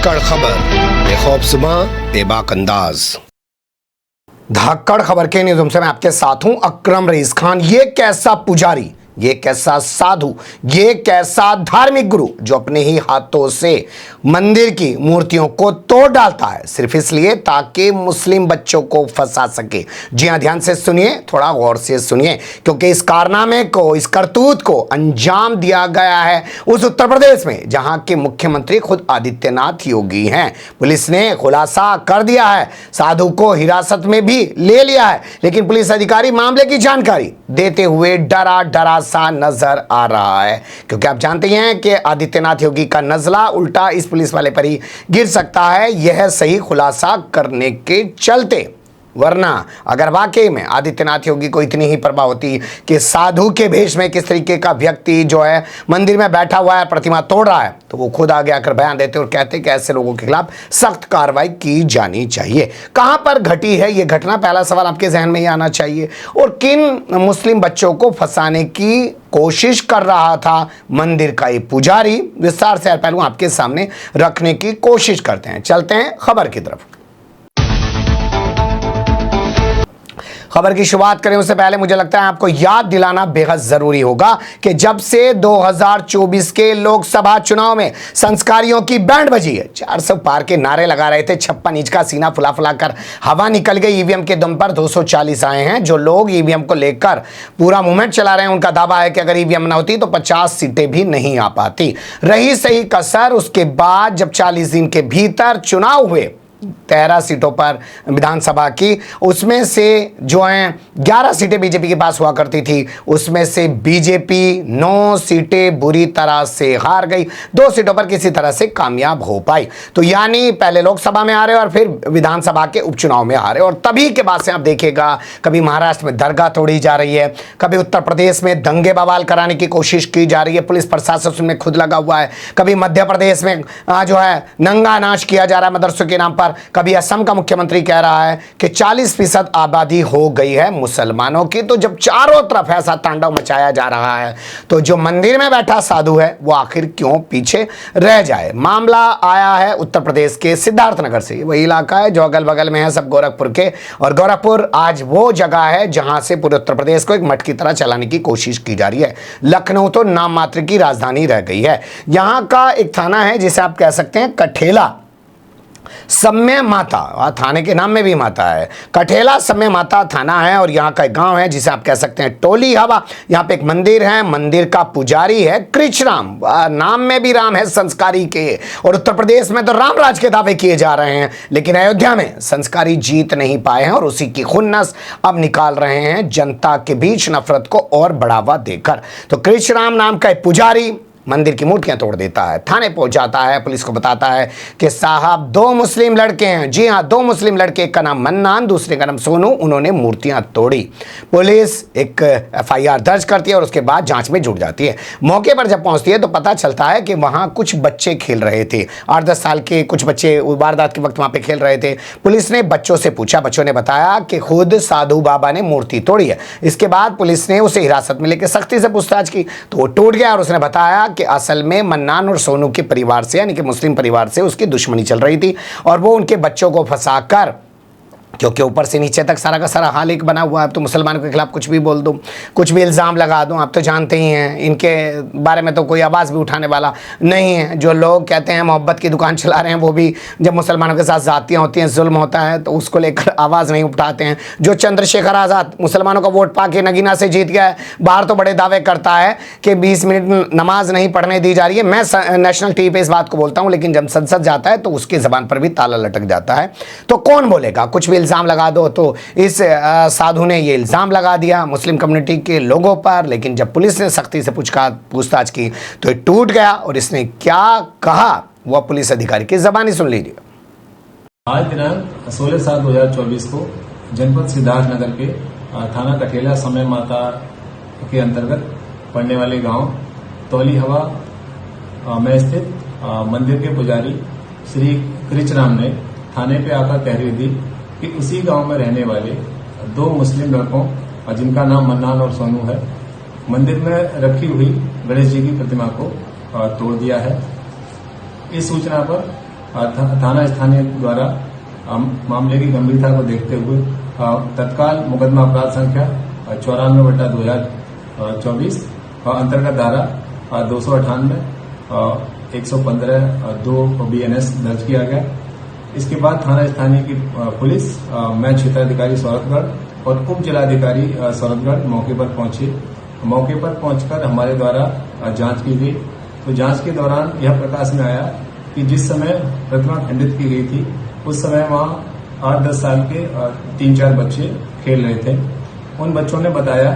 धाकड़ खबर बेखौफसमा बेबाक अंदाज। धाकड़ खबर के न्यूज़ से मैं आपके साथ हूं अकरम रईस खान। ये कैसा पुजारी, ये कैसा साधु, ये कैसा धार्मिक गुरु जो अपने ही हाथों से मंदिर की मूर्तियों को तोड़ डालता है सिर्फ इसलिए ताकि मुस्लिम बच्चों को फंसा सके। जी हां, ध्यान से सुनिए, थोड़ा गौर से सुनिए, क्योंकि इस कारनामे को, इस करतूत को अंजाम दिया गया है उस उत्तर प्रदेश में जहां के मुख्यमंत्री खुद आदित्यनाथ योगी हैं। पुलिस ने खुलासा कर दिया है, साधु को हिरासत में भी ले लिया है, लेकिन पुलिस अधिकारी मामले की जानकारी देते हुए डरा डरा सा नजर आ रहा है, क्योंकि आप जानते हैं कि आदित्यनाथ योगी का नजला उल्टा इस पुलिस वाले पर ही गिर सकता है, यह सही खुलासा करने के चलते। वरना अगर वाकई में आदित्यनाथ योगी को इतनी ही परवाह होती कि साधु के भेष में किस तरीके का व्यक्ति जो है मंदिर में बैठा हुआ है, प्रतिमा तोड़ रहा है, तो वो खुद आगे आकर बयान देते और कहते कि ऐसे लोगों के खिलाफ सख्त कार्रवाई की जानी चाहिए। कहां पर घटी है ये घटना, पहला सवाल आपके जहन में ही आना चाहिए। और किन मुस्लिम बच्चों को फंसाने की कोशिश कर रहा था मंदिर का ये पुजारी, विस्तार से पहलू आपके सामने रखने की कोशिश करते हैं। चलते हैं खबर की तरफ। खबर की शुरुआत करें उससे पहले मुझे लगता है आपको याद दिलाना बेहद जरूरी होगा कि जब से 2024 के लोकसभा चुनाव में संस्कारियों की बैंड बजी है, 400 पार के नारे लगा रहे थे, 56 इंच का सीना फुला फुला कर हवा निकल गई, ईवीएम के दम पर 240 आए हैं। जो लोग ईवीएम को लेकर पूरा मूवमेंट चला रहे हैं उनका दावा है कि अगर ईवीएम ना होती तो 50 सीटें भी नहीं आ पाती। रही सही कसर उसके बाद जब 40 दिन के भीतर चुनाव हुए 13 सीटों पर विधानसभा की, उसमें से जो हैं 11 सीटें बीजेपी के पास हुआ करती थी, उसमें से बीजेपी 9 सीटें बुरी तरह से हार गई, 2 सीटों पर किसी तरह से कामयाब हो पाई। तो यानी पहले लोकसभा में हारे और फिर विधानसभा के उपचुनाव में हारे। और तभी के बाद से आप देखिएगा कभी महाराष्ट्र में दरगाह तोड़ी जा रही है, कभी उत्तर प्रदेश में दंगे बवाल कराने की कोशिश की जा रही है, पुलिस प्रशासन उसमें खुद लगा हुआ है, कभी मध्य प्रदेश में जो है नंगा नाच किया जा रहा है मदरसों के नाम पर, कभी असम का मुख्यमंत्री कह रहा है कि 40% आबादी हो गई है मुसलमानों की। तो जब चारों तरफ ऐसा तांडव मचाया जा रहा है तो जो मंदिर में बैठा साधु है वो आखिर क्यों पीछे रह जाए। मामला आया है उत्तर प्रदेश के सिद्धार्थनगर से, वही इलाका है जो अगल बगल में है सब गोरखपुर के, और गोरखपुर आज वो जगह है जहां से पूरे उत्तर प्रदेश को एक मठ की तरह चलाने की कोशिश की जा रही है। लखनऊ तो नाम मात्र की राजधानी रह गई है। यहां का एक थाना है जिसे आप कह सकते हैं कठेला सम्य माता, थाने के नाम में भी माता है, कठेला सम्य माता थाना है। और यहाँ का एक गांव है जिसे आप कह सकते हैं टोली हवा। यहाँ पे एक मंदिर है, मंदिर का पुजारी है कृष्णराम, नाम में भी राम है, संस्कारी के। और उत्तर प्रदेश में तो रामराज के दावे किए जा रहे हैं, लेकिन अयोध्या में संस्कारी जीत नहीं पाए हैं और उसी की खुन्नस अब निकाल रहे हैं जनता के बीच नफरत को और बढ़ावा देकर। तो कृष्णराम नाम का एक पुजारी मंदिर की मूर्तियां तोड़ देता है, थाने पहुंच जाता है, पुलिस को बताता है कि साहब 2 मुस्लिम लड़के हैं, जी हां 2 मुस्लिम लड़के, एक का नाम मन्नान दूसरे का नाम सोनू, उन्होंने मूर्तियां तोड़ी। पुलिस एक एफआईआर दर्ज करती है और उसके बाद जांच में जुट जाती है। मौके पर जब पहुंचती है तो पता चलता है कि वहां कुछ बच्चे खेल रहे थे, 8-10 साल के कुछ बच्चे वारदात के वक्त वहां पे खेल रहे थे। पुलिस ने बच्चों से पूछा, बच्चों ने बताया कि खुद साधु बाबा ने मूर्ति तोड़ी है। इसके बाद पुलिस ने उसे हिरासत में लेकर सख्ती से पूछताछ की तो वो टूट गया और उसने बताया कि असल में मन्नान और सोनू के परिवार से, यानी कि मुस्लिम परिवार से उसकी दुश्मनी चल रही थी और वो उनके बच्चों को फंसाकर, क्योंकि ऊपर से नीचे तक सारा का सारा हाल एक बना हुआ है, तो मुसलमानों के खिलाफ कुछ भी बोल दूं, कुछ भी इल्ज़ाम लगा दूं, आप तो जानते ही हैं इनके बारे में तो कोई आवाज़ भी उठाने वाला नहीं है। जो लोग कहते हैं मोहब्बत की दुकान चला रहे हैं वो भी जब मुसलमानों के साथ ज़ातियाँ होती हैं, जुल्म होता है तो उसको लेकर आवाज़ नहीं उठाते हैं। जो चंद्रशेखर आज़ाद मुसलमानों का वोट पा के नगीना से जीत गया है, बाहर तो बड़े दावे करता है कि 20 मिनट नमाज नहीं पढ़ने दी जा रही है। मैं नेशनल टीवी पे इस बात को बोलता हूँ, लेकिन जब संसद जाता है तो उसकी ज़बान पर भी ताला लटक जाता है। तो कौन बोलेगा, कुछ भी इल्ज़ाम लगा दो। तो इस साधु ने ये इल्ज़ाम लगा दिया मुस्लिम कम्युनिटी के लोगों पर, लेकिन जब पुलिस ने सख्ती से पूछताछ की तो ये टूट गया। और इसने क्या कहा वह पुलिस अधिकारी की ज़बानी सुन लीजिए। आज दिनांक 16/7/2024 को जनपद सिद्धार्थनगर के थाना कठेला समय माता के अंतर्गत पड़ने वाले गांव तौली हवा में स्थित मंदिर के पुजारी श्री कृष्णराम ने थाने पे आकर कह रही थी कि उसी गांव में रहने वाले 2 मुस्लिम लड़कों जिनका नाम मन्नान और सोनू है, मंदिर में रखी हुई गणेश जी की प्रतिमा को तोड़ दिया है। इस सूचना पर थाना स्थानीय द्वारा मामले की गंभीरता को देखते हुए तत्काल मुकदमा अपराध संख्या 94/2024 अंतर्गत धारा 298 115 2 BNS दर्ज किया गया। इसके बाद थाना स्थानीय की पुलिस, मैं क्षेत्राधिकारी सौरभगढ़ और उप जिलाधिकारी सौरभगढ़ मौके पर पहुंचे। मौके पर पहुंचकर हमारे द्वारा जांच की गई। तो जांच के दौरान यह प्रकाश में आया कि जिस समय प्रतिमा खंडित की गई थी उस समय वहां 8-10 साल के 3-4 बच्चे खेल रहे थे। उन बच्चों ने बताया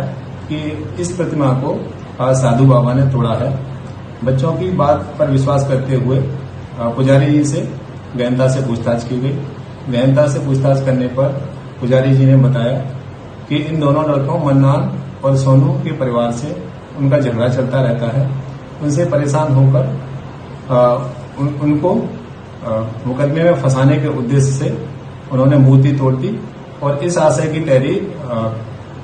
कि इस प्रतिमा को साधु बाबा ने तोड़ा है। बच्चों की बात पर विश्वास करते हुए पुजारी जी से गहनता से पूछताछ की गई। गहनता से पूछताछ करने पर पुजारी जी ने बताया कि इन दोनों लड़कों मन्नान और सोनू के परिवार से उनका झगड़ा चलता रहता है। उनसे परेशान होकर उनको मुकदमे में फंसाने के उद्देश्य से उन्होंने मूर्ति तोड़ दी और इस आशय की तहरीर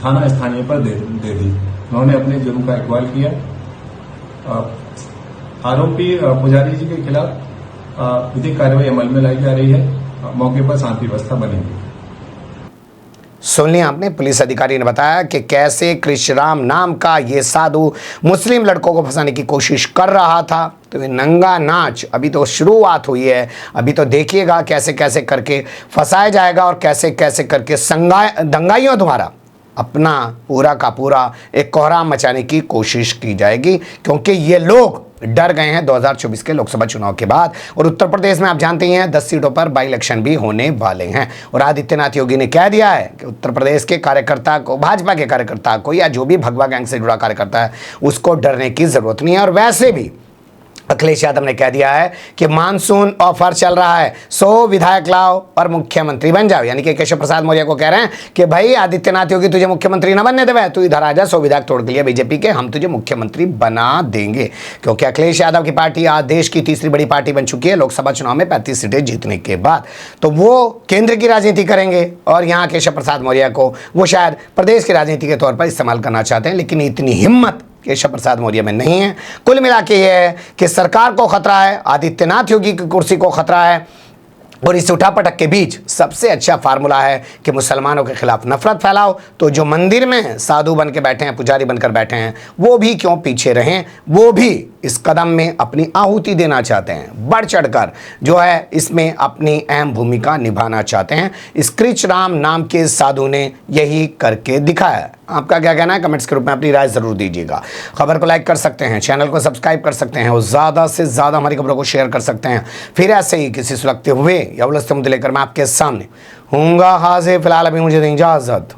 थाना स्थानीय पर दे दी। उन्होंने अपने जुर्म का इकबाल किया। आरोपी पुजारी जी के खिलाफ विधिक कार्रवाई अमल में लाई जा रही है। मौके पर शांति व्यवस्था बनेगी। सुन लिया आपने, पुलिस अधिकारी ने बताया कि कैसे कृष्णराम नाम का ये साधु मुस्लिम लड़कों को फंसाने की कोशिश कर रहा था। तो ये नंगा नाच अभी तो शुरुआत हुई है। अभी तो देखिएगा कैसे कैसे करके फंसाया जाएगा और कैसे कैसे करके दंगाइयों द्वारा अपना पूरा का पूरा एक कोहराम मचाने की कोशिश की जाएगी, क्योंकि ये लोग डर गए हैं 2024 के लोकसभा चुनाव के बाद। और उत्तर प्रदेश में आप जानते ही हैं 10 सीटों पर बाई इलेक्शन भी होने वाले हैं। और आदित्यनाथ योगी ने कह दिया है कि उत्तर प्रदेश के कार्यकर्ता को, भाजपा के कार्यकर्ता को या जो भी भगवा गैंग से जुड़ा कार्यकर्ता है उसको डरने की जरूरत नहीं है। और वैसे भी अखिलेश यादव ने कह दिया है कि मानसून ऑफर चल रहा है, 100 विधायक लाओ और मुख्यमंत्री बन जाओ। यानी कि केशव प्रसाद मौर्य को कह रहे हैं कि भाई आदित्यनाथ योगी तुझे मुख्यमंत्री न बनने देवे, तू इधर आ जा, 100 विधायक तोड़ के लिए बीजेपी के, हम तुझे मुख्यमंत्री बना देंगे। क्योंकि अखिलेश यादव की पार्टी आज देश की तीसरी बड़ी पार्टी बन चुकी है लोकसभा चुनाव में 35 सीटें जीतने के बाद। तो वो केंद्र की राजनीति करेंगे और यहाँ केशव प्रसाद मौर्य को वो शायद प्रदेश की राजनीति के तौर पर इस्तेमाल करना चाहते हैं। लेकिन इतनी हिम्मत केशव प्रसाद मौर्य में नहीं है। कुल मिला के ये है कि सरकार को खतरा है, आदित्यनाथ योगी की कुर्सी को खतरा है। और इस उठापटक के बीच सबसे अच्छा फार्मूला है कि मुसलमानों के खिलाफ नफरत फैलाओ। तो जो मंदिर में साधु बन के बैठे हैं, पुजारी बनकर बैठे हैं, वो भी क्यों पीछे रहें, वो भी इस कदम में अपनी आहुति देना चाहते हैं, बढ़ चढ़कर जो है इसमें अपनी अहम भूमिका निभाना चाहते हैं। इस कृष्णराम नाम के साधु ने यही करके दिखाया। आपका क्या कहना है कमेंट्स के रूप में अपनी राय जरूर दीजिएगा। खबर को लाइक कर सकते हैं, चैनल को सब्सक्राइब कर सकते हैं और ज़्यादा से ज़्यादा हमारी खबरों को शेयर कर सकते हैं। फिर ऐसे ही किसी सुलगते हुए या उलझते मुद्दे लेकर मैं आपके सामने हूँगा हाजिर। फिलहाल अभी मुझे दें इजाज़त।